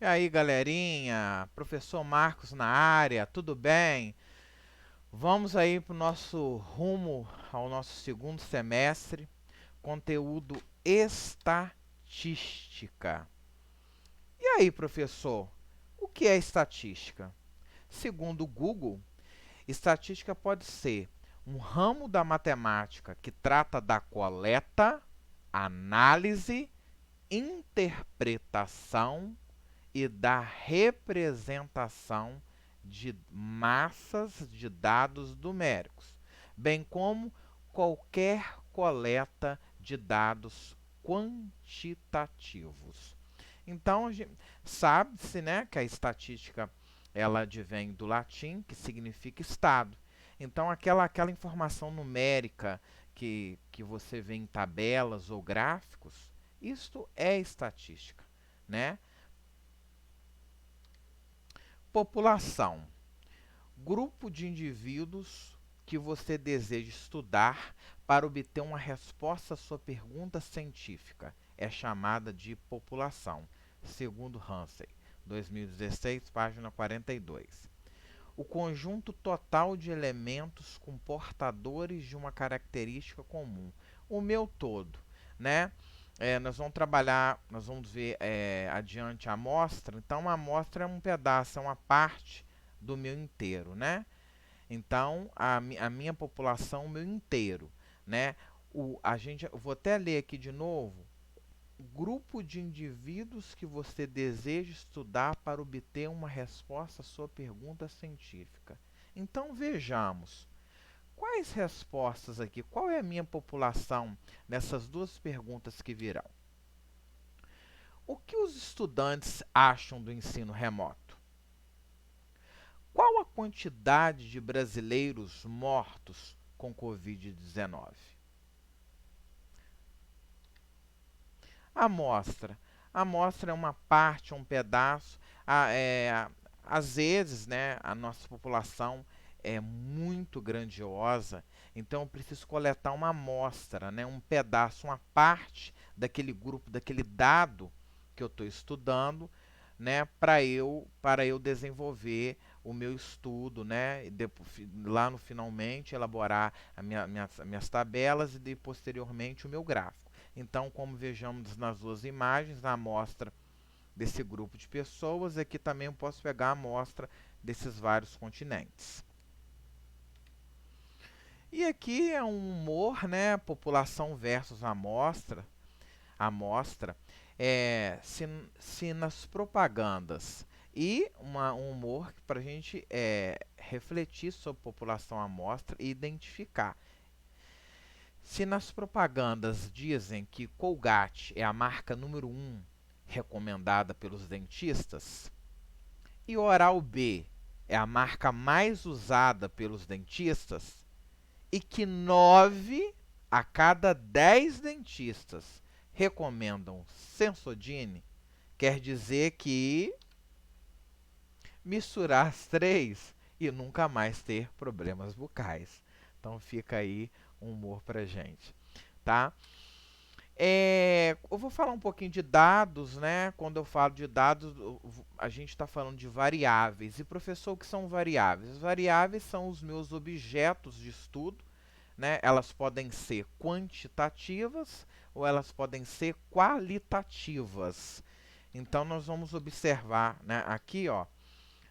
E aí, galerinha? Professor Marcos na área, tudo bem? Vamos aí para o nosso rumo ao nosso segundo semestre, conteúdo estatística. E aí, professor, o que é estatística? Segundo o Google, estatística pode ser um ramo da matemática que trata da coleta, análise, interpretação e da representação de massas de dados numéricos, bem como qualquer coleta de dados quantitativos. Então, sabe-se, né, que a estatística ela advém do latim, que significa estado. Então, aquela informação numérica que você vê em tabelas ou gráficos, isto é estatística, né? População. Grupo de indivíduos que você deseja estudar para obter uma resposta à sua pergunta científica. É chamada de população, segundo Hansey, 2016, página 42. O conjunto total de elementos com portadores de uma característica comum. O meu todo, né? Nós vamos trabalhar, nós vamos ver adiante a amostra. Então, uma amostra é um pedaço, é uma parte do meu inteiro, né? Então, a minha população, o meu inteiro, né? Eu vou até ler aqui de novo. Grupo de indivíduos que você deseja estudar para obter uma resposta à sua pergunta científica. Então, vejamos. Quais respostas aqui? Qual é a minha população nessas duas perguntas que virão? O que os estudantes acham do ensino remoto? Qual a quantidade de brasileiros mortos com Covid-19? Amostra. A amostra é uma parte, um pedaço. Às vezes, né, a nossa população é muito grandiosa, então eu preciso coletar uma amostra, né, um pedaço, uma parte daquele grupo, daquele dado que eu estou estudando, né, para eu desenvolver o meu estudo, né, e lá no finalmente elaborar minhas tabelas e posteriormente o meu gráfico. Então, como vejamos nas duas imagens, a amostra desse grupo de pessoas, aqui também eu posso pegar a amostra desses vários continentes. E aqui é um humor, né? População versus amostra. Amostra. Se nas propagandas e um humor para a gente refletir sobre população amostra e identificar. Se nas propagandas dizem que Colgate é a marca número um recomendada pelos dentistas e Oral-B é a marca mais usada pelos dentistas e que 9 a cada 10 dentistas recomendam Sensodyne, quer dizer que misturar as três e nunca mais ter problemas bucais. Então fica aí um humor pra gente, tá? Eu vou falar um pouquinho de dados, né? Quando eu falo de dados, a gente está falando de variáveis. E professor, o que são variáveis? As variáveis são os meus objetos de estudo, né? Elas podem ser quantitativas ou elas podem ser qualitativas. Então nós vamos observar, né, aqui, ó,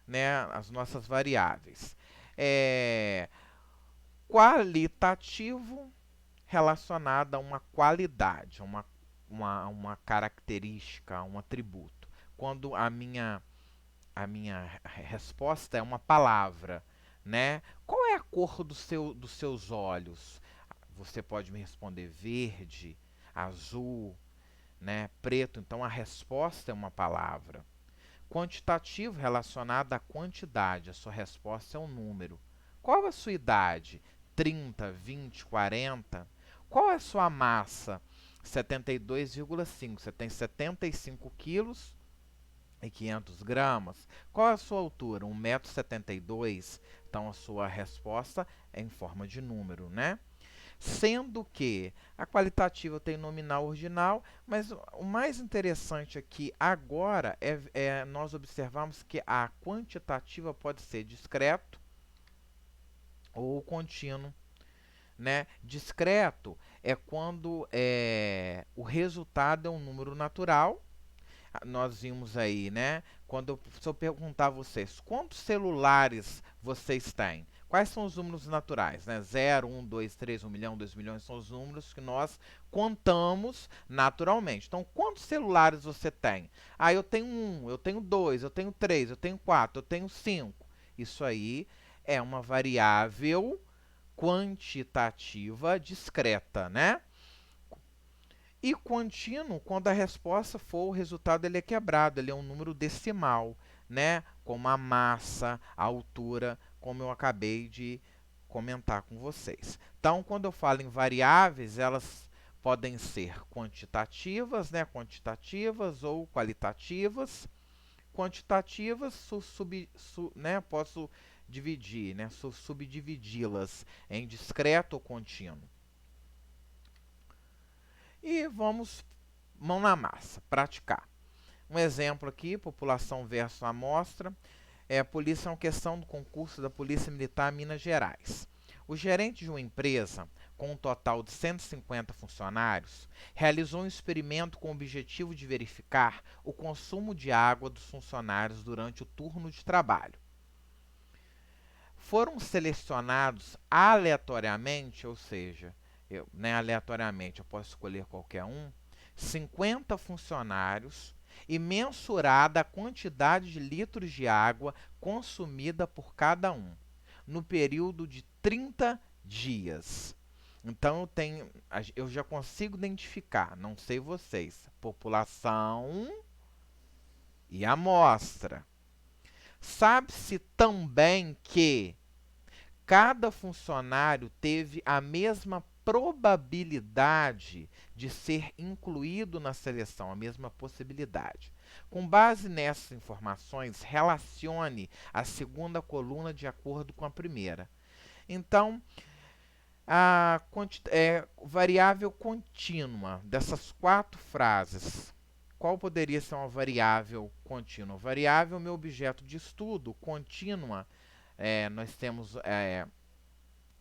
né, as nossas variáveis. É, Qualitativo relacionado a uma qualidade, uma característica, um atributo. Quando a minha resposta é uma palavra, né? Qual é a cor dos seus olhos? Você pode me responder verde, azul, né? Preto. Então a resposta é uma palavra. Quantitativo relacionado à quantidade. A sua resposta é um número. Qual a sua idade? 30, 20, 40? Qual é a sua massa? 72,5. Você tem 75 quilos e 500 gramas. Qual é a sua altura? 1,72 m. Então a sua resposta é em forma de número, né? Sendo que a qualitativa tem nominal ordinal, mas o mais interessante aqui agora é nós observarmos que a quantitativa pode ser discreto ou contínuo, né? Discreto é quando o resultado é um número natural. Nós vimos aí, né? Se eu perguntar a vocês, quantos celulares vocês têm? Quais são os números naturais, né? 0, 1, 2, 3, 1 milhão, 2 milhões são os números que nós contamos naturalmente. Então, quantos celulares você tem? Ah, eu tenho 1, eu tenho 2, eu tenho 3, eu tenho 4, eu tenho 5. Isso aí é uma variável quantitativa discreta, né? E contínuo, quando a resposta for o resultado, ele é quebrado, ele é um número decimal, né? Como a massa, a altura, como eu acabei de comentar com vocês. Então, quando eu falo em variáveis, elas podem ser quantitativas, né? Quantitativas ou qualitativas. Quantitativas, né? Posso dividir, né? Subdividi-las em discreto ou contínuo. E vamos mão na massa, praticar. Um exemplo aqui, população versus amostra. A polícia é uma questão do concurso da Polícia Militar Minas Gerais. O gerente de uma empresa, com um total de 150 funcionários, realizou um experimento com o objetivo de verificar o consumo de água dos funcionários durante o turno de trabalho. Foram selecionados aleatoriamente, ou seja, aleatoriamente eu posso escolher qualquer um, 50 funcionários e mensurada a quantidade de litros de água consumida por cada um, no período de 30 dias. Então eu já consigo identificar, não sei vocês, população e amostra. Sabe-se também que cada funcionário teve a mesma probabilidade de ser incluído na seleção, a mesma possibilidade. Com base nessas informações, relacione a segunda coluna de acordo com a primeira. Então, a variável contínua dessas 4 frases. Qual poderia ser uma variável contínua? Variável, meu objeto de estudo, contínua. Nós temos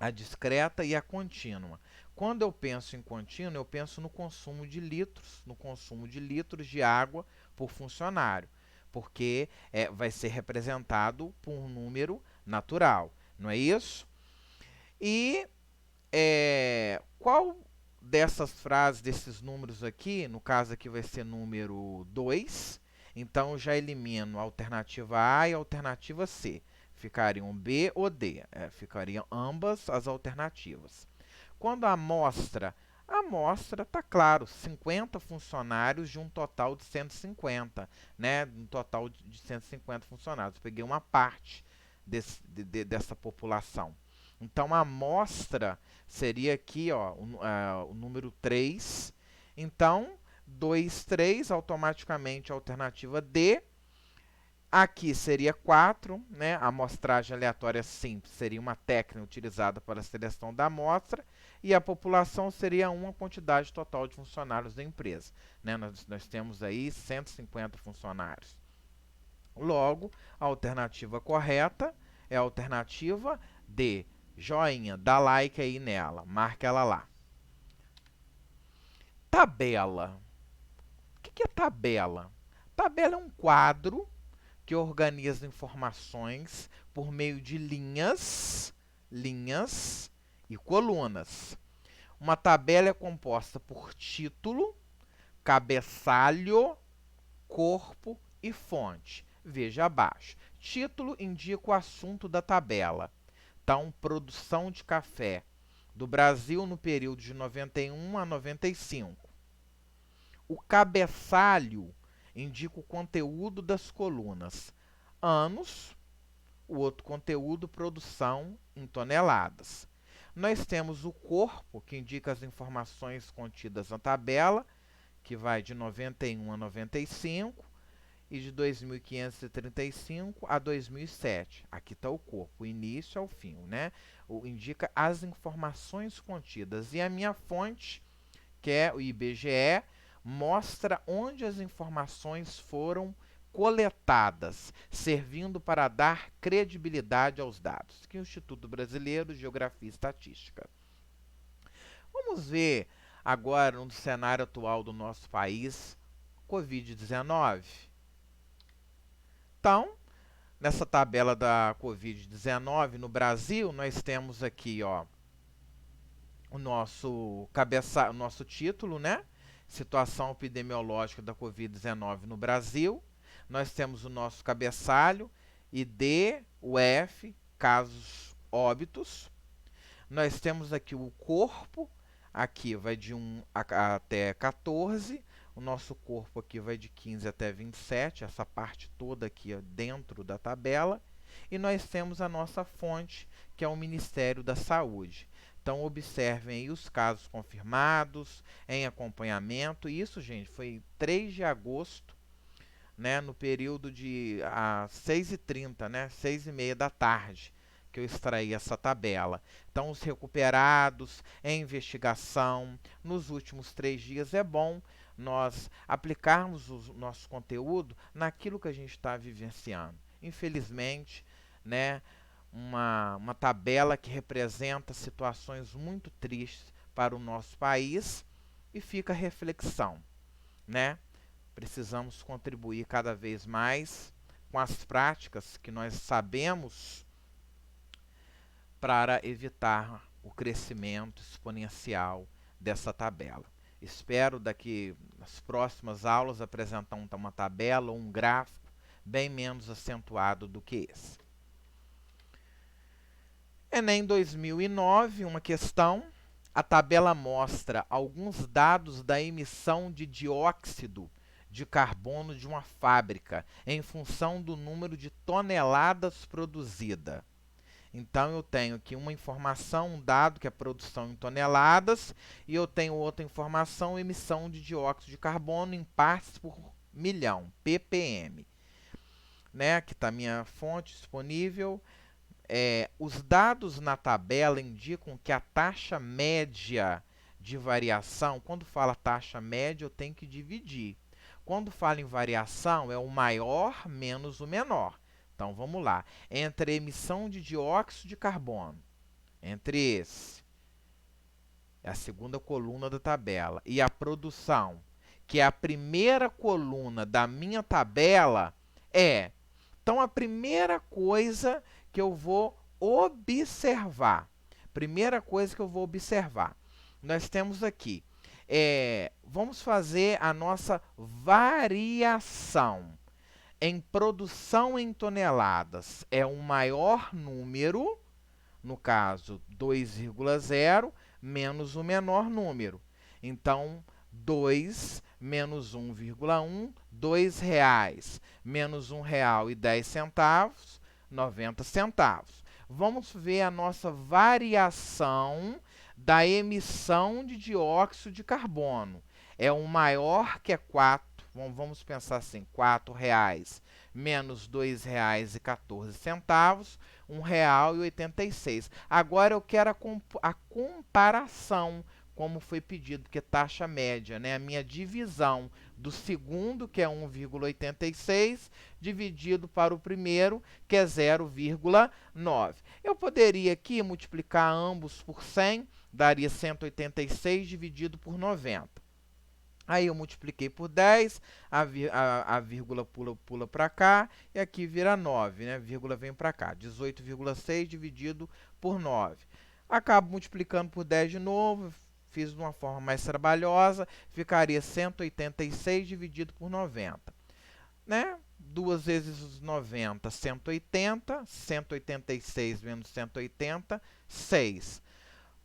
a discreta e a contínua. Quando eu penso em contínua, eu penso no consumo de litros de água por funcionário, porque vai ser representado por um número natural, não é isso? E qual dessas frases, desses números aqui, no caso aqui vai ser número 2, então eu já elimino a alternativa A e a alternativa C. Ficariam B ou D, ficariam ambas as alternativas. Quando a amostra está claro, 50 funcionários de um total de 150, né? Um total de 150 funcionários. Eu peguei uma parte dessa população. Então, a amostra seria aqui ó, o número 3. Então, 2, 3, automaticamente a alternativa D. Aqui seria 4, né? A amostragem aleatória simples seria uma técnica utilizada para a seleção da amostra, e a população seria uma quantidade total de funcionários da empresa. Né? Nós temos aí 150 funcionários. Logo, a alternativa correta é a alternativa D. Joinha, dá like aí nela, marca ela lá. Tabela. O que é tabela? Tabela é um quadro que organiza informações por meio de linhas e colunas. Uma tabela é composta por título, cabeçalho, corpo e fonte. Veja abaixo. Título indica o assunto da tabela. Então, produção de café do Brasil no período de 91 a 95. O cabeçalho indica o conteúdo das colunas. Anos, o outro conteúdo, produção em toneladas. Nós temos o corpo, que indica as informações contidas na tabela, que vai de 91 a 95, e de 2535 a 2007. Aqui está o corpo, o início ao fim, né? Indica as informações contidas. E a minha fonte, que é o IBGE, mostra onde as informações foram coletadas, servindo para dar credibilidade aos dados, que é o Instituto Brasileiro de Geografia e Estatística. Vamos ver agora no cenário atual do nosso país, Covid-19. Então, nessa tabela da Covid-19 no Brasil, nós temos aqui, ó, o nosso título, né? Situação epidemiológica da Covid-19 no Brasil. Nós temos o nosso cabeçalho, ID, UF, casos óbitos. Nós temos aqui o corpo, aqui vai de 1 até 14. O nosso corpo aqui vai de 15 até 27, essa parte toda aqui dentro da tabela. E nós temos a nossa fonte, que é o Ministério da Saúde. Então, observem aí os casos confirmados, em acompanhamento. Isso, gente, foi 3 de agosto, né, no período de 6h30, né, 6h30 da tarde, que eu extraí essa tabela. Então, os recuperados em investigação nos últimos 3 dias, é bom nós aplicarmos o nosso conteúdo naquilo que a gente está vivenciando. Infelizmente, né, uma tabela que representa situações muito tristes para o nosso país, e fica a reflexão, né? Precisamos contribuir cada vez mais com as práticas que nós sabemos para evitar o crescimento exponencial dessa tabela. Espero daqui nas próximas aulas apresentar uma tabela ou um gráfico bem menos acentuado do que esse. Enem 2009, uma questão. A tabela mostra alguns dados da emissão de dióxido de carbono de uma fábrica em função do número de toneladas produzida. Então, eu tenho aqui uma informação, um dado que é produção em toneladas, e eu tenho outra informação, emissão de dióxido de carbono em partes por milhão, ppm. Né? Aqui está a minha fonte disponível. Os dados na tabela indicam que a taxa média de variação, quando fala taxa média, eu tenho que dividir. Quando fala em variação, é o maior menos o menor. Então, vamos lá. Entre a emissão de dióxido de carbono, entre esse, é a segunda coluna da tabela, e a produção, que é a primeira coluna da minha tabela, então, a primeira coisa que eu vou observar, nós temos aqui, vamos fazer a nossa variação. Em produção em toneladas, é um maior número, no caso 2,0, menos o menor número. Então, 2 menos 1,1, R$2, menos R$1,10, 90 centavos. Vamos ver a nossa variação da emissão de dióxido de carbono. É o maior, que é 4, vamos pensar assim, R$4, menos R$2,14, R$1,86. Agora eu quero a comparação, como foi pedido, que é taxa média, né? A minha divisão do segundo, que é 1,86, dividido para o primeiro, que é 0,9. Eu poderia aqui multiplicar ambos por 100, daria 186 dividido por 90. Aí eu multipliquei por 10, a vírgula pula para cá, e aqui vira 9, né? A vírgula vem para cá, 18,6 dividido por 9. Acabo multiplicando por 10 de novo, fiz de uma forma mais trabalhosa, ficaria 186 dividido por 90. Né? 2 vezes 90, 180, 186 menos 180, 6.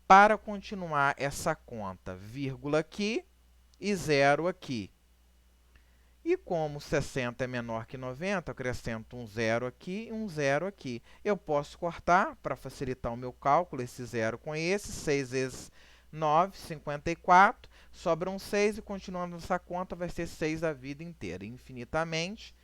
Para continuar essa conta, vírgula aqui e 0 aqui. E como 60 é menor que 90, acrescento um 0 aqui e um 0 aqui. Eu posso cortar, para facilitar o meu cálculo, esse 0 com esse. 6 vezes 9, 54. Sobram 6 e continuando essa conta vai ser 6 a vida inteira. Infinitamente,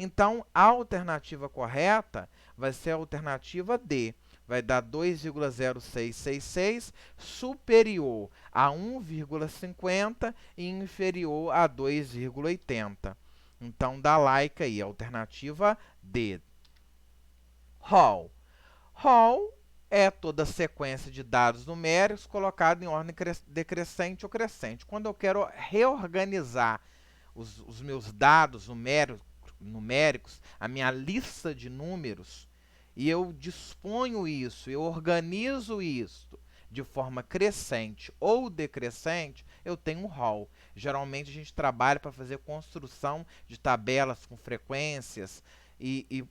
Então, a alternativa correta vai ser a alternativa D. Vai dar 2,0666 superior a 1,50 e inferior a 2,80. Então, dá like aí, alternativa D. Hall. Hall é toda sequência de dados numéricos colocada em ordem decrescente ou crescente. Quando eu quero reorganizar os meus dados numéricos, a minha lista de números, e eu disponho isso, eu organizo isso de forma crescente ou decrescente, eu tenho um hall. Geralmente a gente trabalha para fazer construção de tabelas com frequências e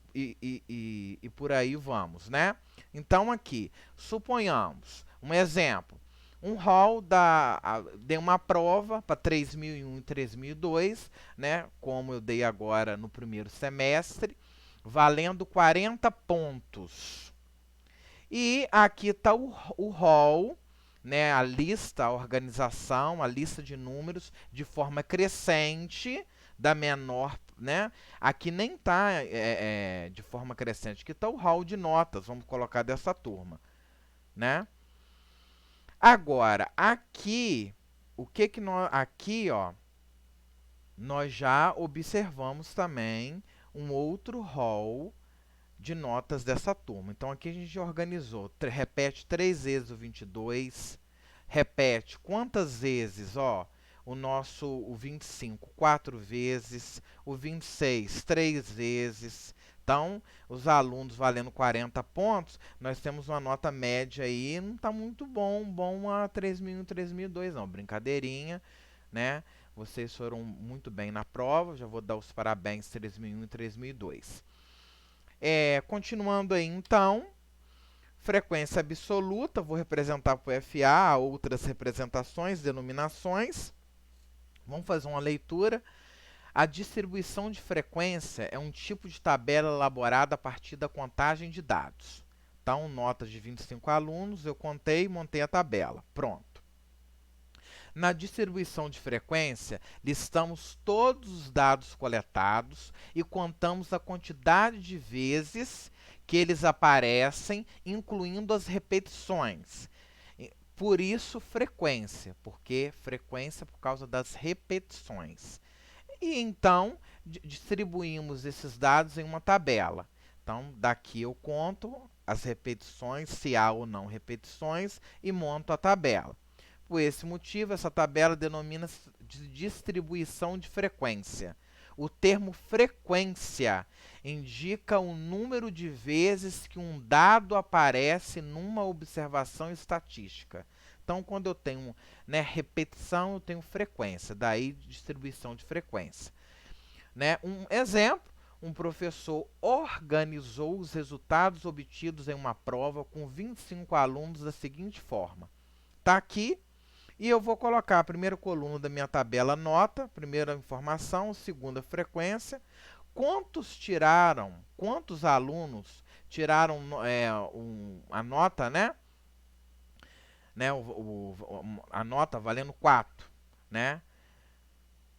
por aí vamos, né? Então aqui, suponhamos, um exemplo, um hall de uma prova para 3001 e 3002, né? Como eu dei agora no primeiro semestre, valendo 40 pontos. E aqui está o hall, né? A lista, a organização, a lista de números de forma crescente, da menor, né? Aqui nem está de forma crescente, aqui está o hall de notas, vamos colocar dessa turma, né? Agora, aqui, o que que nós, aqui, ó, nós já observamos também um outro hall de notas dessa turma. Então, aqui a gente organizou, repete 3 vezes o 22, repete quantas vezes, ó, o 25, 4 vezes, o 26, 3 vezes. Então, os alunos valendo 40 pontos, nós temos uma nota média aí, não está muito bom a 3001 e 3002 não, brincadeirinha, né? Vocês foram muito bem na prova, já vou dar os parabéns 3001 e 3002. Continuando aí, então, frequência absoluta, vou representar para o FA, outras representações, denominações. Vamos fazer uma leitura. A distribuição de frequência é um tipo de tabela elaborada a partir da contagem de dados. Então, notas de 25 alunos, eu contei e montei a tabela. Pronto. Na distribuição de frequência, listamos todos os dados coletados e contamos a quantidade de vezes que eles aparecem, incluindo as repetições. Por isso, frequência, porque frequência por causa das repetições. E então, distribuímos esses dados em uma tabela. Então, daqui eu conto as repetições, se há ou não repetições, e monto a tabela. Por esse motivo, essa tabela denomina-se de distribuição de frequência. O termo frequência indica o número de vezes que um dado aparece numa observação estatística. Então, quando eu tenho, né, repetição, eu tenho frequência, daí distribuição de frequência. Né? Um exemplo, um professor organizou os resultados obtidos em uma prova com 25 alunos da seguinte forma. Está aqui. E eu vou colocar a primeira coluna da minha tabela nota, primeira informação, segunda frequência. Quantos alunos tiraram a nota, né? A nota valendo 4, né?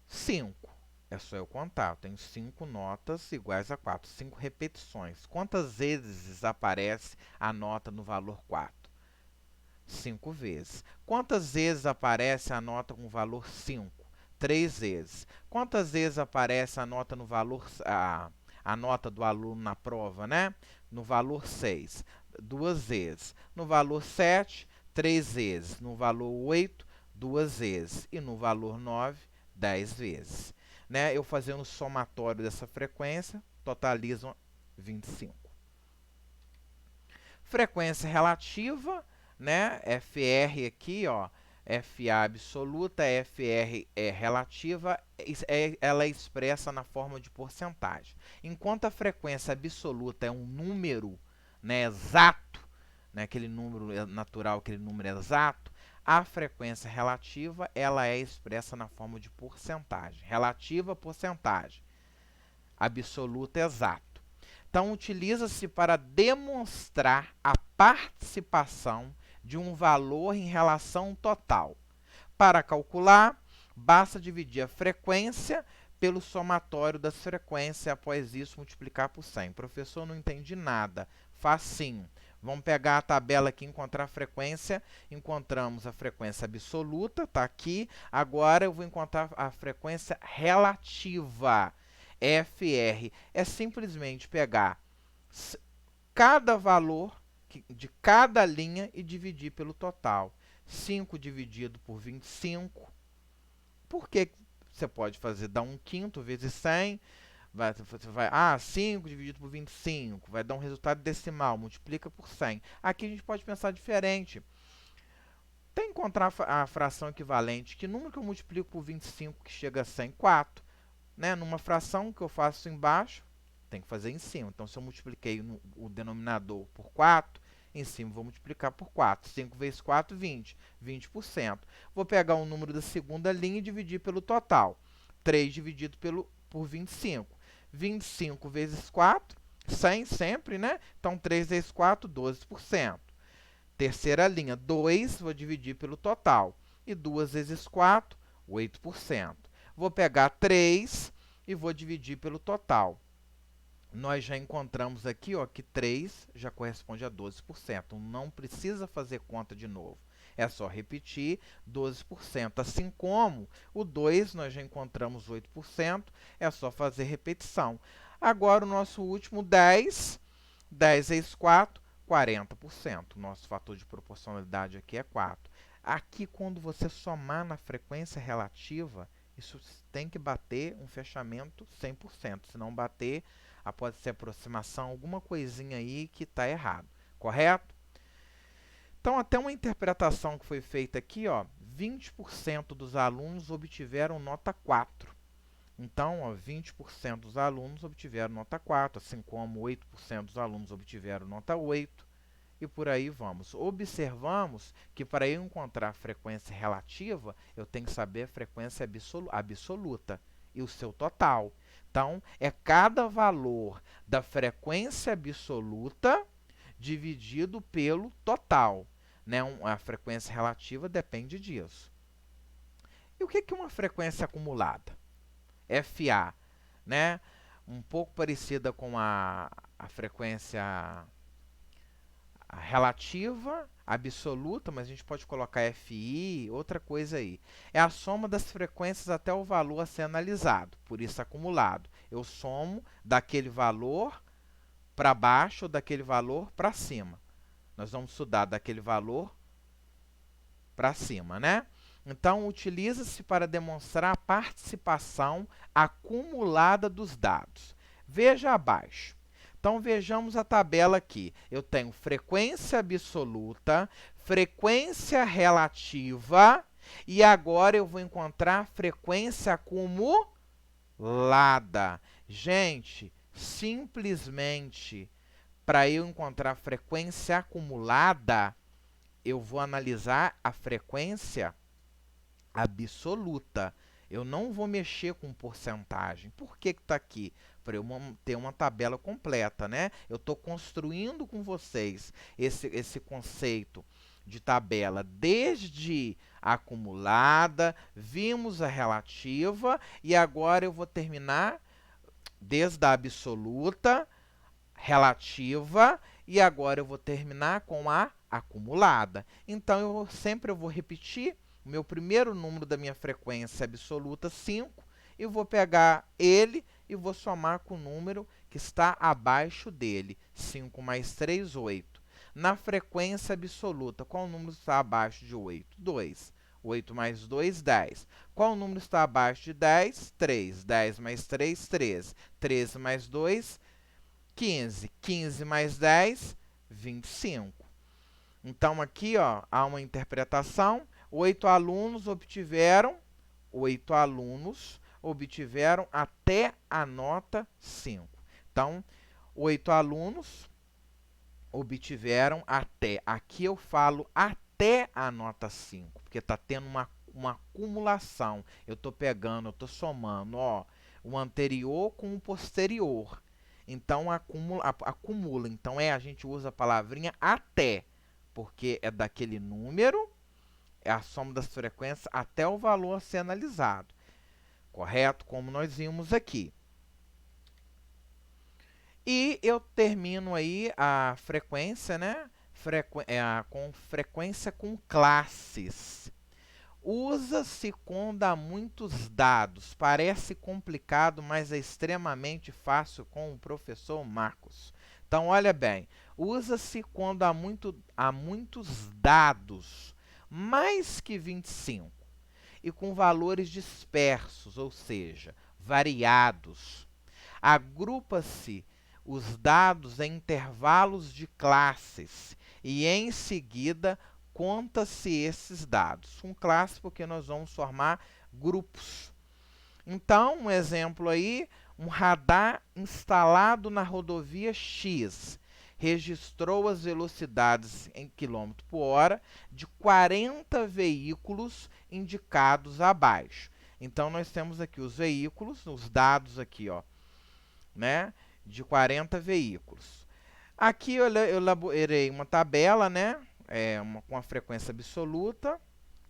5. É só eu contar. Eu tenho 5 notas iguais a 4, 5 repetições. Quantas vezes aparece a nota no valor 4? 5 vezes. Quantas vezes aparece a nota com o valor 5? 3 vezes. Quantas vezes aparece a nota no valor a nota do aluno na prova, né? No valor 6, 2 vezes. No valor 7, 3 vezes. No valor 8, 2 vezes. E no valor 9, 10 vezes. Né? Eu fazendo o somatório dessa frequência, totalizam 25. Frequência relativa, né? FR aqui, ó, FA absoluta, FR é relativa, ela é expressa na forma de porcentagem. Enquanto a frequência absoluta é um número, né, exato, né, aquele número natural, aquele número exato, a frequência relativa ela é expressa na forma de porcentagem. Relativa, porcentagem. Absoluta, exato. Então, utiliza-se para demonstrar a participação de um valor em relação total. Para calcular, basta dividir a frequência pelo somatório das frequências e após isso multiplicar por 100. Professor, não entendi nada. Facinho. Vamos pegar a tabela aqui, encontrar a frequência. Encontramos a frequência absoluta, está aqui. Agora eu vou encontrar a frequência relativa, FR. É simplesmente pegar cada valor de cada linha e dividir pelo total. 5 dividido por 25. Por que você pode fazer? Dá 1/5 vezes 100. Você vai, 5 dividido por 25, vai dar um resultado decimal, multiplica por 100. Aqui a gente pode pensar diferente. Tem que encontrar a fração equivalente. Que número que eu multiplico por 25 que chega a 100? 4. Né? Numa fração que eu faço embaixo, tem que fazer em cima. Então, se eu multipliquei o denominador por 4, em cima vou multiplicar por 4. 5 vezes 4, 20. 20%. Vou pegar o número da segunda linha e dividir pelo total. 3 dividido por 25. 25 vezes 4, 100 sempre, né? Então, 3 vezes 4, 12%. Terceira linha, 2, vou dividir pelo total. E 2 vezes 4, 8%. Vou pegar 3 e vou dividir pelo total. Nós já encontramos aqui, ó, que 3 já corresponde a 12%. Não precisa fazer conta de novo. É só repetir 12%. Assim como o 2, nós já encontramos 8%, é só fazer repetição. Agora, o nosso último 10. 10 vezes 4, 40%. Nosso fator de proporcionalidade aqui é 4. Aqui, quando você somar na frequência relativa, isso tem que bater um fechamento 100%. Se não bater, pode ser aproximação, alguma coisinha aí que está errado. Correto? Então, até uma interpretação que foi feita aqui, ó, 20% dos alunos obtiveram nota 4. Então, ó, 20% dos alunos obtiveram nota 4, assim como 8% dos alunos obtiveram nota 8, e por aí vamos. Observamos que para eu encontrar a frequência relativa, eu tenho que saber a frequência absoluta e o seu total. Então, é cada valor da frequência absoluta dividido pelo total. Né? A frequência relativa depende disso. E o que é uma frequência acumulada? FA, né? Um pouco parecida com a frequência relativa, absoluta, mas a gente pode colocar FI, outra coisa aí. É a soma das frequências até o valor a ser analisado, por isso acumulado. Eu somo daquele valor para baixo ou daquele valor para cima. Nós vamos estudar daquele valor para cima, né? Então, utiliza-se para demonstrar a participação acumulada dos dados. Veja abaixo. Então, vejamos a tabela aqui. Eu tenho frequência absoluta, frequência relativa, e agora eu vou encontrar frequência acumulada. Gente, simplesmente, para eu encontrar frequência acumulada, eu vou analisar a frequência absoluta. Eu não vou mexer com porcentagem. Por que está aqui? Para eu ter uma tabela completa, né? Eu estou construindo com vocês esse conceito de tabela desde a acumulada, vimos a relativa e agora eu vou terminar desde a absoluta, relativa e agora eu vou terminar com a acumulada. Então, eu vou repetir o meu primeiro número da minha frequência absoluta, 5, e vou pegar ele e vou somar com o número que está abaixo dele. 5 mais 3, 8. Na frequência absoluta, qual número está abaixo de 8? 2. 8 mais 2, 10. Qual número está abaixo de 10? 3. 10 mais 3, 13. 13 mais 2, 15. 15 mais 10, 25. Então, aqui, ó, há uma interpretação. 8 alunos obtiveram até a nota 5. Então, 8 alunos obtiveram até. Aqui eu falo até a nota 5, porque está tendo uma acumulação. Eu estou pegando, eu estou somando, ó, o anterior com o posterior. Então, acumula. Então, a gente usa a palavrinha até, porque é daquele número, é a soma das frequências até o valor a ser analisado. correto? Como nós vimos aqui. E eu termino aí a frequência, né? Com frequência com classes. Usa-se quando há muitos dados. Parece complicado, mas é extremamente fácil com o professor Marcos. Então, olha bem. Usa-se quando há muitos dados, mais que 25, e com valores dispersos, ou seja, variados. Agrupa-se os dados em intervalos de classes e, em seguida, conta-se esses dados. Com classe, porque nós vamos formar grupos. Então, um exemplo aí, um radar instalado na rodovia X registrou as velocidades em km por hora de 40 veículos indicados abaixo. Então, nós temos aqui os veículos, os dados aqui, ó, né, de 40 veículos. Aqui eu elaborei uma tabela, né, com a frequência absoluta.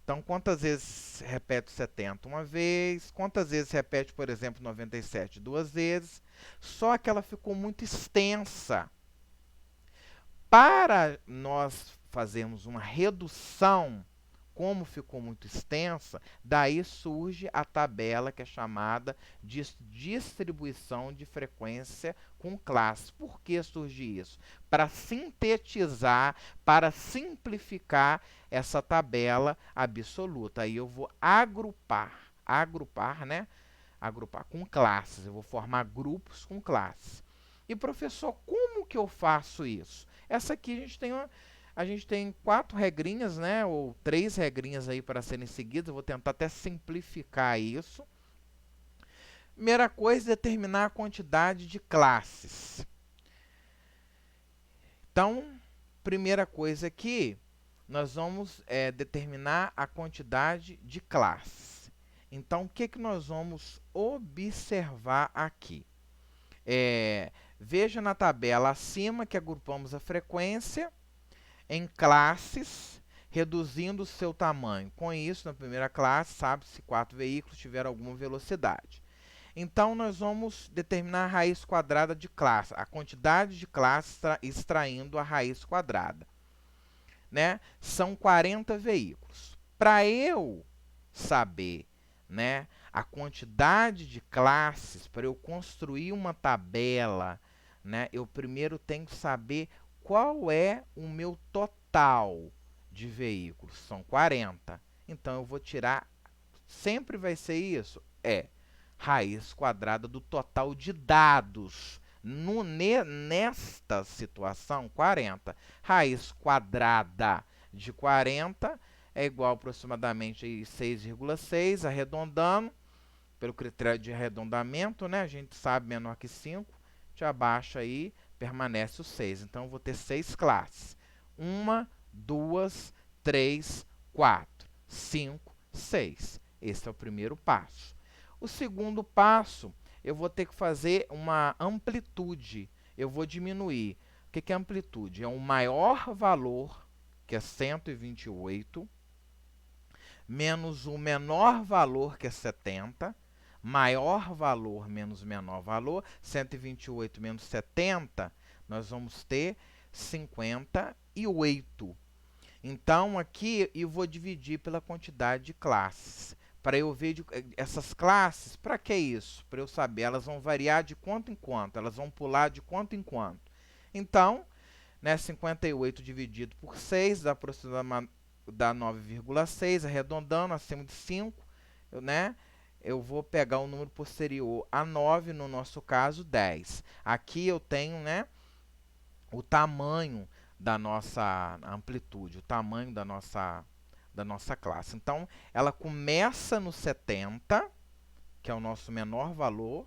Então, quantas vezes repete 70 uma vez? Quantas vezes repete, por exemplo, 97 duas vezes? Só que ela ficou muito extensa. Para nós fazermos uma redução, como ficou muito extensa, daí surge a tabela que é chamada de distribuição de frequência com classe. Por que surge isso? Para sintetizar, para simplificar essa tabela absoluta. Aí eu vou agrupar, né? Agrupar com classes. Eu vou formar grupos com classes. E professor, como que eu faço isso? Essa aqui a gente tem 4 regrinhas, né, ou 3 regrinhas aí para serem seguidas. Eu vou tentar até simplificar isso. Primeira coisa é determinar a quantidade de classes. Então, primeira coisa aqui, nós vamos determinar a quantidade de classes. Então, o que nós vamos observar aqui? Veja na tabela acima que agrupamos a frequência em classes, reduzindo o seu tamanho. Com isso, na primeira classe, sabe-se se 4 veículos tiveram alguma velocidade. Então, nós vamos determinar a raiz quadrada de classe, a quantidade de classes extraindo a raiz quadrada. Né? São 40 veículos. Para eu saber, né, a quantidade de classes, para eu construir uma tabela, né, eu primeiro tenho que saber qual é o meu total de veículos. São 40. Então, eu vou tirar, sempre vai ser isso? Raiz quadrada do total de dados. Nesta situação, 40. Raiz quadrada de 40 é igual a aproximadamente 6,6, arredondando, pelo critério de arredondamento, né? A gente sabe menor que 5, te abaixa aí, permanece o 6. Então, eu vou ter 6 classes. 1, 2, 3, 4, 5, 6. Esse é o primeiro passo. O segundo passo, eu vou ter que fazer uma amplitude. Eu vou diminuir. O que é amplitude? É um maior valor, que é 128, menos o menor valor, que é 70, maior valor menos menor valor, 128 menos 70, nós vamos ter 58. Então, aqui eu vou dividir pela quantidade de classes. Para eu ver essas classes, para que isso? Para eu saber, elas vão variar de quanto em quanto, elas vão pular de quanto em quanto. Então, né, 58 dividido por 6 dá aproximadamente 9,6, arredondando acima de 5, né? Eu vou pegar o número posterior a 9, no nosso caso 10. Aqui eu tenho, né, o tamanho da nossa amplitude, o tamanho da nossa classe. Então, ela começa no 70, que é o nosso menor valor,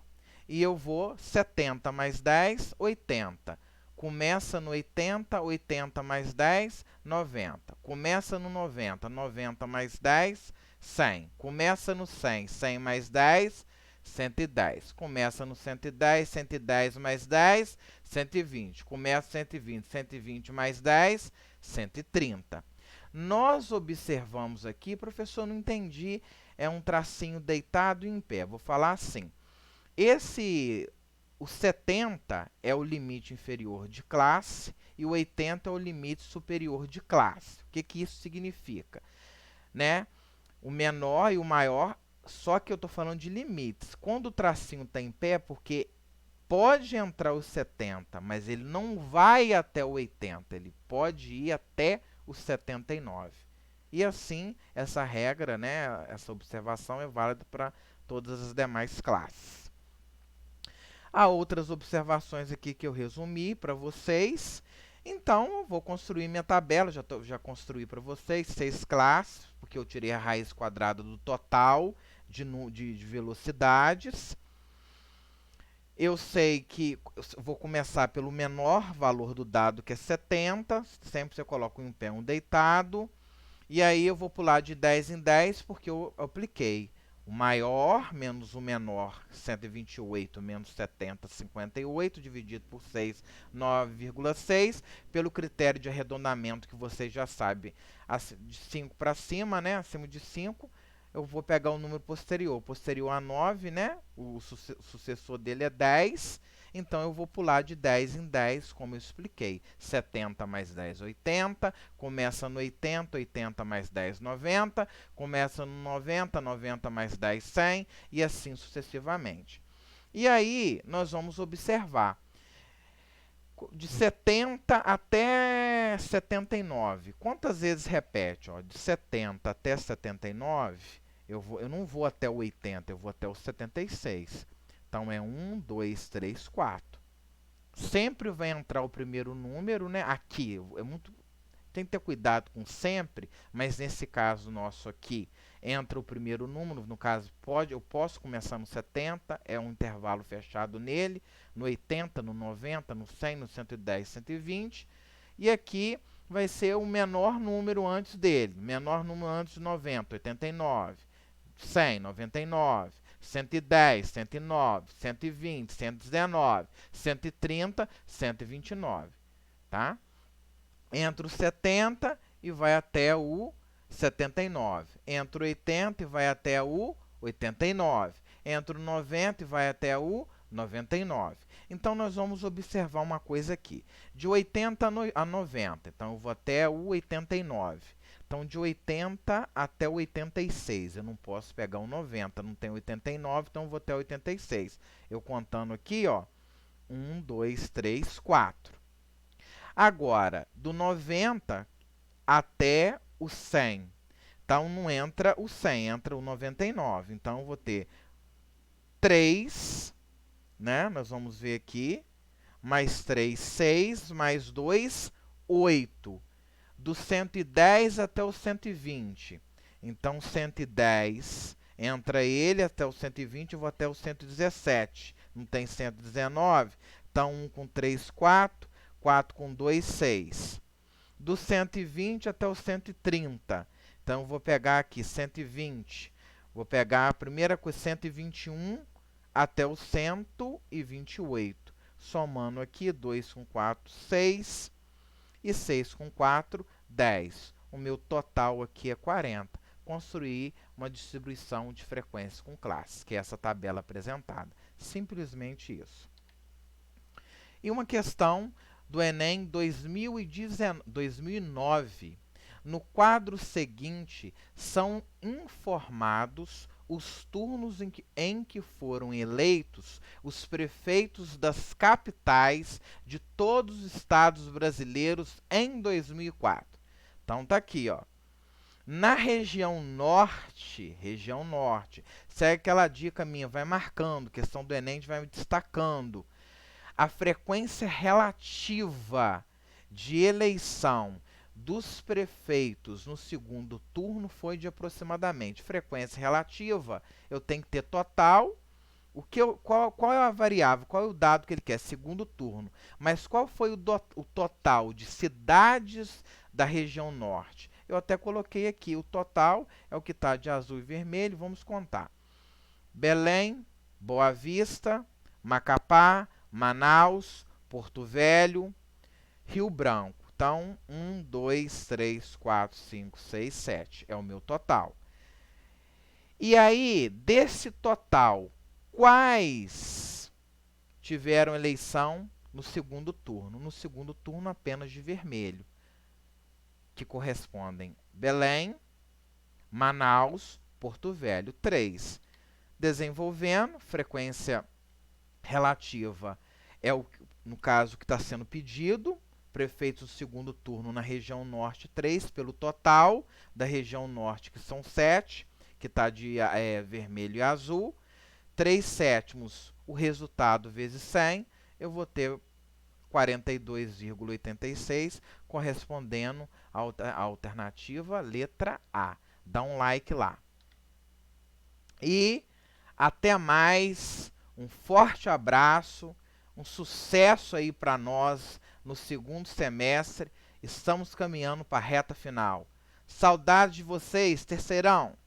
e eu vou 70 mais 10, 80. Começa no 80, 80 mais 10, 90. Começa no 90, 90 mais 10, 100. Começa no 100, 100 mais 10, 110. Começa no 110, 110 mais 10, 120. Começa 120, 120 mais 10, 130. Nós observamos aqui, professor, não entendi é um tracinho deitado e em pé. Vou falar assim. O 70 é o limite inferior de classe e o 80 é o limite superior de classe. O que isso significa? Né? O menor e o maior, só que eu estou falando de limites. Quando o tracinho está em pé, porque pode entrar os 70, mas ele não vai até o 80, ele pode ir até os 79. E assim, essa regra, né, essa observação é válida para todas as demais classes. Há outras observações aqui que eu resumi para vocês. Então, eu vou construir minha tabela, já construí para vocês 6 classes, porque eu tirei a raiz quadrada do total de velocidades. Eu sei que vou começar pelo menor valor do dado, que é 70. Sempre você coloca um em pé, um deitado. E aí eu vou pular de 10 em 10, porque eu apliquei o maior menos o menor, 128 menos 70, 58, dividido por 6, 9,6, pelo critério de arredondamento que vocês já sabem, de 5 para cima, né? Acima de 5, eu vou pegar o número posterior. Posterior a 9, né? O sucessor dele é 10. Então, eu vou pular de 10 em 10, como eu expliquei. 70 mais 10, 80. Começa no 80, 80 mais 10, 90. Começa no 90, 90 mais 10, 100. E assim sucessivamente. E aí, nós vamos observar. De 70 até 79. Quantas vezes repete? Ó, de 70 até 79, eu não vou até o 80, eu vou até o 76. Então, é 1, 2, 3, 4. Sempre vai entrar o primeiro número, né? Aqui, tem que ter cuidado com sempre, mas nesse caso nosso aqui, entra o primeiro número, no caso, eu posso começar no 70, é um intervalo fechado nele, no 80, no 90, no 100, no 110, 120, e aqui vai ser o menor número antes dele, menor número antes de 90, 89, 100, 99, 110, 109, 120, 119, 130, 129, tá? Entra o 70 e vai até o 79. Entra o 80 e vai até o 89. Entra o 90 e vai até o 99. Então, nós vamos observar uma coisa aqui. De 80 a 90, então eu vou até o 89. Então, de 80 até o 86, eu não posso pegar o 90, não tem 89, então eu vou até o 86. Eu contando aqui, ó, 1, 2, 3, 4. Agora, do 90 até o 100. Então, não entra o 100, entra o 99. Então, eu vou ter 3, né? Nós vamos ver aqui. Mais 3, 6. Mais 2, 8. Do 110 até o 120. Então, 110, entra ele até o 120, eu vou até o 117. Não tem 119? Então, 1 com 3, 4. 4 com 2, 6. Do 120 até o 130. Então, eu vou pegar aqui 120. Vou pegar a primeira com 121 até o 128. Somando aqui, 2 com 4, 6. E 6 com 4, 10. O meu total aqui é 40. Construir uma distribuição de frequência com classes, que é essa tabela apresentada. Simplesmente isso. E uma questão do Enem 2009. No quadro seguinte, são informados os turnos em que foram eleitos os prefeitos das capitais de todos os estados brasileiros em 2004. Então, tá aqui, ó. Na região norte, segue aquela dica minha, vai marcando, questão do Enem, a gente vai destacando. A frequência relativa de eleição dos prefeitos no segundo turno foi de aproximadamente. Frequência relativa, eu tenho que ter total. Qual é a variável? Qual é o dado que ele quer? Segundo turno. Mas qual foi o total de cidades da região norte? Eu até coloquei aqui. O total é o que está de azul e vermelho. Vamos contar. Belém, Boa Vista, Macapá, Manaus, Porto Velho, Rio Branco. Então, 1, 2, 3, 4, 5, 6, 7 é o meu total. E aí, desse total, quais tiveram eleição no segundo turno? No segundo turno, apenas de vermelho, que correspondem Belém, Manaus, Porto Velho. 3. Desenvolvendo, frequência relativa é no caso que está sendo pedido, prefeitos do segundo turno na região norte 3, pelo total da região norte, que são 7, que está de vermelho e azul. 3/7, o resultado vezes 100, eu vou ter 42,86, correspondendo à alternativa letra A. Dá um like lá. E até mais, um forte abraço, um sucesso aí para nós no segundo semestre. Estamos caminhando para a reta final. Saudades de vocês, terceirão!